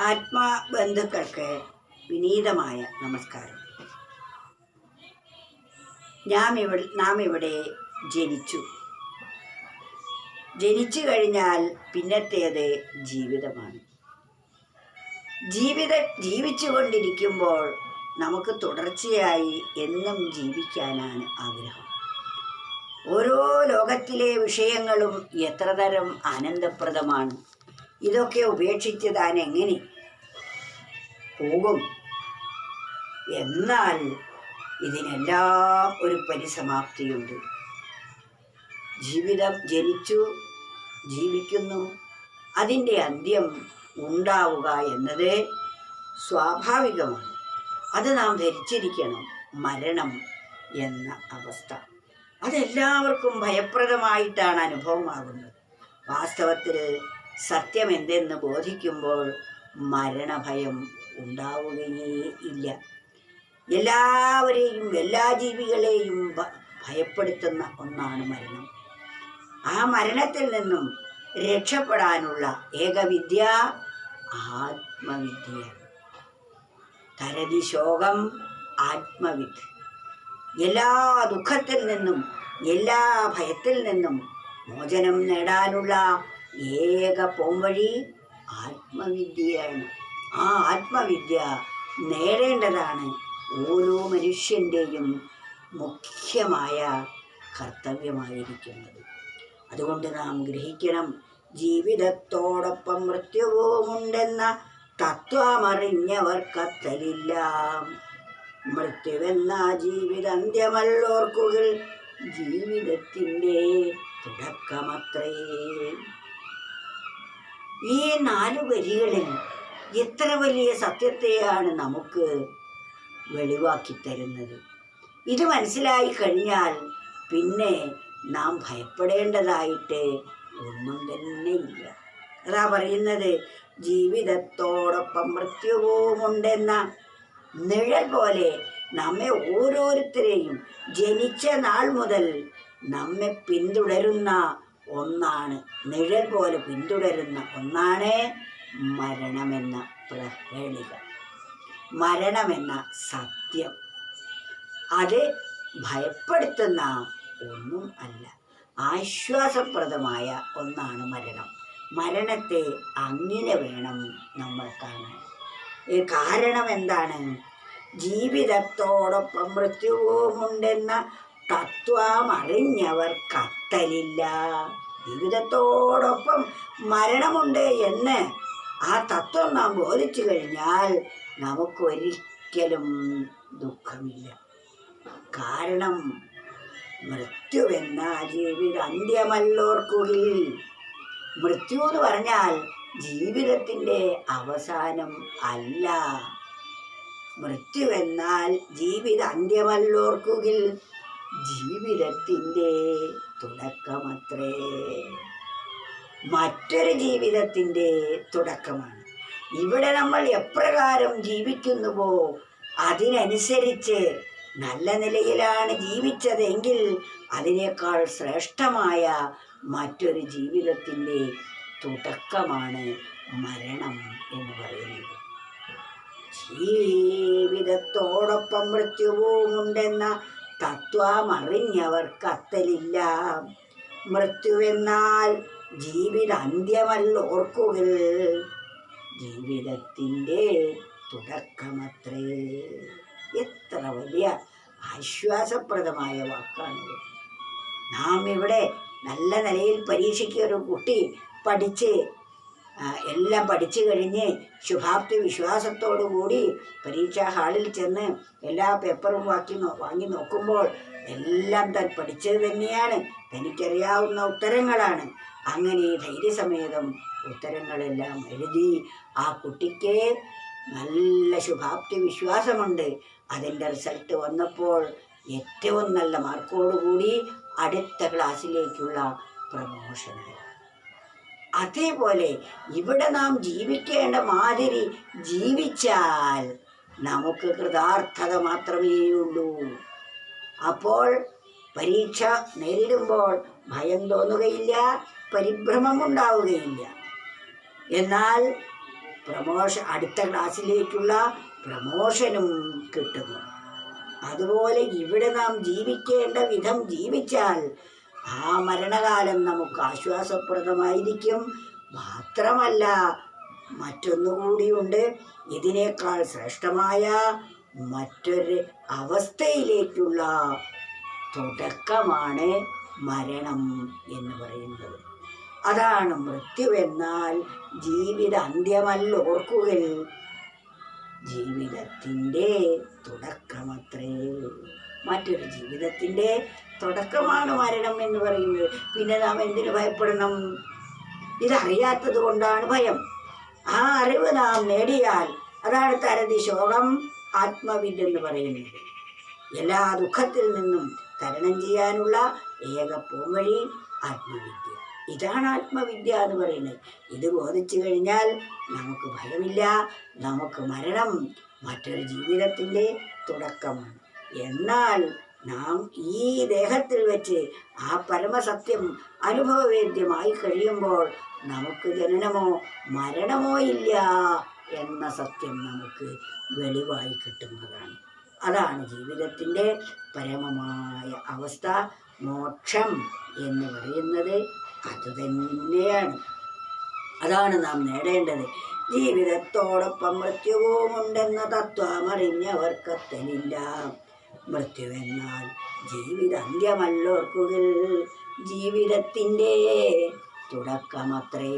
ആത്മബന്ധുക്കൾക്ക് വിനീതമായ നമസ്കാരം. നാം ഇവിടെ ജനിച്ചു കഴിഞ്ഞാൽ പിന്നത്തേത് ജീവിതമാണ്. ജീവിച്ചുകൊണ്ടിരിക്കുമ്പോൾ നമുക്ക് തുടർച്ചയായി എന്നും ജീവിക്കാനാണ് ആഗ്രഹം. ഓരോ ലോകത്തിലെ വിഷയങ്ങളും എത്ര തരം ആനന്ദപ്രദമാണ്. ഇതൊക്കെ ഉപേക്ഷിച്ച് താൻ എങ്ങനെ പോകും? എന്നാൽ ഇതിനെല്ലാം ഒരു പരിസമാപ്തിയുണ്ട്. ജീവിതം ജീവിക്കുന്നു, അതിൻ്റെ അന്ത്യം ഉണ്ടാവുക എന്നത് സ്വാഭാവികമാണ്. അത് നാം ധരിച്ചിരിക്കണം. മരണം എന്ന അവസ്ഥ അതെല്ലാവർക്കും ഭയപ്രദമായിട്ടാണ് അനുഭവമാകുന്നത്. വാസ്തവത്തിൽ സത്യം എന്തെന്ന് ബോധിക്കുമ്പോൾ മരണഭയം ഉണ്ടാവുകയേ ഇല്ല. എല്ലാവരെയും, എല്ലാ ജീവികളെയും ഭയപ്പെടുത്തുന്ന ഒന്നാണ് മരണം. ആ മരണത്തിൽ നിന്നും രക്ഷപ്പെടാനുള്ള ഏകവിദ്യ ആത്മവിദ്യയാണ്. തരതി ശോകം ആത്മവിദ്. എല്ലാ ദുഃഖത്തിൽ നിന്നും, എല്ലാ ഭയത്തിൽ നിന്നും മോചനം നേടാനുള്ള ഏക പോംവഴി ആത്മവിദ്യയാണ്. ആ ആത്മവിദ്യ നേടേണ്ടതാണ് ഓരോ മനുഷ്യൻ്റെയും മുഖ്യമായ കർത്തവ്യമായിരിക്കുന്നത്. അതുകൊണ്ട് നാം ഗ്രഹിക്കണം, ജീവിതത്തോടൊപ്പം മൃത്യുവുമുണ്ടെന്ന തത്വമറിഞ്ഞവർക്കത്തലില്ല. മൃത്യുവെന്ന ജീവിതാന്ത്യമല്ലോർക്കുകിൽ ജീവിതത്തിൻ്റെ തുടക്കമത്രേ. ഈ 4 വരികളിൽ എത്ര വലിയ സത്യത്തെയാണ് നമുക്ക് വെളിവാക്കി തരുന്നത്. ഇത് മനസ്സിലായി കഴിഞ്ഞാൽ പിന്നെ നാം ഭയപ്പെടേണ്ടതായിട്ട് ഒന്നും തന്നെ ഇല്ല. അതാ പറയുന്നത്, ജീവിതത്തോടൊപ്പം മൃത്യുവുമുണ്ടെന്ന നിഴൽ പോലെ നമ്മെ ഓരോരുത്തരെയും ജനിച്ച നാൾ മുതൽ നമ്മെ പിന്തുടരുന്ന ഒന്നാണ്, നിഴൽ പോലെ പിന്തുടരുന്ന ഒന്നാണ് മരണമെന്ന പ്രഹേളിക, മരണമെന്ന സത്യം. അത് ഭയപ്പെടുത്തുന്ന ഒന്നും അല്ല, ആശ്വാസപ്രദമായ ഒന്നാണ് മരണം. മരണത്തെ അങ്ങനെ വേണം നമ്മൾ കാണാൻ. കാരണം എന്താണ്? ജീവിതത്തോടൊപ്പം മൃത്യുവുമുണ്ടെന്ന തത്വമറിഞ്ഞവർ കത്തലില്ല. ജീവിതത്തോടൊപ്പം മരണമുണ്ട് എന്ന് ആ തത്വം നാം ബോധിച്ചു കഴിഞ്ഞാൽ നമുക്കൊരിക്കലും ദുഃഖമില്ല. കാരണം മൃത്യുവെന്ന ജീവിതാന്ത്യമല്ലോർക്കുകിൽ. മൃത്യു എന്ന് പറഞ്ഞാൽ ജീവിതത്തിൻ്റെ അവസാനം അല്ല. മൃത്യുവെന്നാൽ ജീവിതാന്ത്യമല്ലോർക്കുകിൽ ജീവിതത്തിൻ്റെ തുടക്കമത്രേ. മറ്റൊരു ജീവിതത്തിൻ്റെ തുടക്കമാണ്. ഇവിടെ നമ്മൾ എപ്രകാരം ജീവിക്കുന്നുവോ അതിനനുസരിച്ച് നല്ല നിലയിലാണ് ജീവിച്ചതെങ്കിൽ അതിനേക്കാൾ ശ്രേഷ്ഠമായ മറ്റൊരു ജീവിതത്തിൻ്റെ തുടക്കമാണ് മരണം എന്ന് പറയുന്നത്. ജീവിതത്തോടൊപ്പം മൃത്യുവുമുണ്ടെന്ന തത്വമറിഞ്ഞവർക്കത്തലില്ല. മൃത്യുവെന്നാൽ ജീവിതാന്ത്യമല്ലോർക്കുകിൽ ജീവിതത്തിൻ്റെ തുടക്കമത്രേ. എത്ര വലിയ ആശ്വാസപ്രദമായ വാക്കാണിത്. നാം ഇവിടെ നല്ല നിലയിൽ പരീക്ഷയ്ക്ക് ഒരു കുട്ടി എല്ലാം പഠിച്ചു കഴിഞ്ഞ് ശുഭാപ്തി വിശ്വാസത്തോടു കൂടി പരീക്ഷാ ഹാളിൽ ചെന്ന് എല്ലാ പേപ്പറും വാങ്ങി നോക്കുമ്പോൾ എല്ലാം താൻ പഠിച്ചത് തന്നെയാണ്, തനിക്കറിയാവുന്ന ഉത്തരങ്ങളാണ്. അങ്ങനെ ധൈര്യസമേതം ഉത്തരങ്ങളെല്ലാം എഴുതി ആ കുട്ടിക്ക് നല്ല ശുഭാപ്തി വിശ്വാസമുണ്ട്. അതിൻ്റെ റിസൾട്ട് വന്നപ്പോൾ ഏറ്റവും നല്ല മാർക്കോടുകൂടി അടുത്ത ക്ലാസ്സിലേക്കുള്ള പ്രമോഷനായി. അതേപോലെ ഇവിടെ നാം ജീവിക്കേണ്ട മാതിരി ജീവിച്ചാൽ നമുക്ക് കൃതാർത്ഥത മാത്രമേ ഉള്ളൂ. അപ്പോൾ പരീക്ഷ നേരിടുമ്പോൾ ഭയം തോന്നുകയില്ല, പരിഭ്രമം ഉണ്ടാവുകയില്ല. എന്നാൽ അടുത്ത ക്ലാസ്സിലേക്കുള്ള പ്രമോഷനും കിട്ടുന്നു. അതുപോലെ ഇവിടെ നാം ജീവിക്കേണ്ട വിധം ജീവിച്ചാൽ ആ മരണകാലം നമുക്ക് ആശ്വാസപ്രദമായിരിക്കും. മാത്രമല്ല മറ്റൊന്നുകൂടിയുണ്ട്, ഇതിനേക്കാൾ ശ്രേഷ്ഠമായ മറ്റൊരു അവസ്ഥയിലേക്കുള്ള തുടക്കമാണ് മരണം എന്ന് പറയുന്നത്. അതാണ് മൃത്യുവെന്നാൽ ജീവിത അന്ത്യമല്ല, ഓർക്കുക, ജീവിതത്തിൻ്റെ തുടക്കമത്രേ. മറ്റൊരു ജീവിതത്തിൻ്റെ തുടക്കമാണ് മരണം എന്ന് പറയുന്നത്. പിന്നെ നാം എന്തിനു ഭയപ്പെടണം? ഇതറിയാത്തത് കൊണ്ടാണ് ഭയം. ആ അറിവ് നാം നേടിയാൽ അതാണ് തരതി ശോകം ആത്മവിദ്യ എന്ന് പറയുന്നത്. എല്ലാ ദുഃഖത്തിൽ നിന്നും തരണം ചെയ്യാനുള്ള ഏക പോംവഴി ആത്മവിദ്യ. ഇതാണ് ആത്മവിദ്യ എന്ന് പറയുന്നത്. ഇത് ബോധിച്ചു കഴിഞ്ഞാൽ നമുക്ക് ഭയമില്ല. നമുക്ക് മരണം മറ്റൊരു ജീവിതത്തിൻ്റെ തുടക്കമാണ്. എന്നാൽ നാം ഈ ദേഹത്തിൽ വെച്ച് ആ പരമസത്യം അനുഭവവേദ്യമായി കഴിയുമ്പോൾ നമുക്ക് ജനനമോ മരണമോ ഇല്ല എന്ന സത്യം നമുക്ക് വെളിവായി കിട്ടുന്നതാണ്. അതാണ് ജീവിതത്തിൻ്റെ പരമമായ അവസ്ഥ. മോക്ഷം എന്ന് പറയുന്നത് അതുതന്നെയാണ്. അതാണ് നാം നേടേണ്ടത്. ജീവിതത്തോടൊപ്പം മൃത്യുവുമുണ്ടെന്ന തത്വമറിഞ്ഞവർക്കത്തലില്ല. മൃത്യുവെന്നാൽ ജീവിതാന്ത്യമല്ലോർക്കുക, ജീവിതത്തിൻ്റെ തുടക്കമത്രേ.